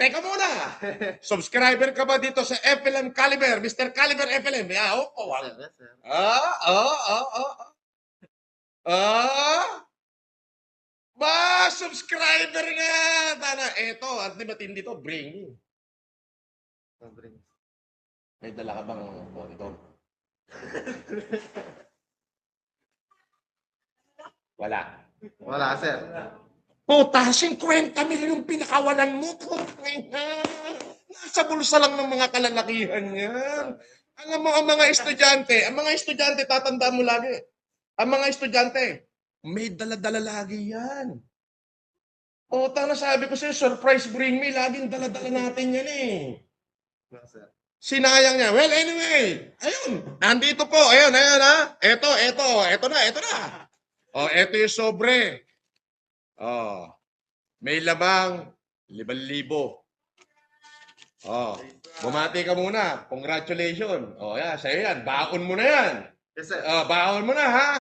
teka muna. Subscriber ka ba dito sa FLM Caliber? Mr. Caliber FLM? Yeah, opo. Yes, sir. Ba, subscriber nga. Tana, eto, at di matindi to, bring me. Sobrang. May dala ka bang ito? Wala. Wala, sir. Puta, 50 milyon pinakawalan mo. Nasa bulsa lang ng mga kalalakihan yan. Alam mo, ang mga estudyante, tatandaan mo lagi. Ang mga estudyante, may dala-dala lagi yan. Puta, nasabi ko sa'yo, surprise bring me, laging dala-dala natin yan eh. Yes, sir. Sinayang niya. Well, anyway, ayun, nandito po, ayun ha. Eto na. Oh, eto yung sobre. Oh, may labang 5,000. Oh, bumati ka muna. Congratulations. Oh, yan, sa'yo yan. Baon mo na yan. Yes, sir. Baon mo na, ha?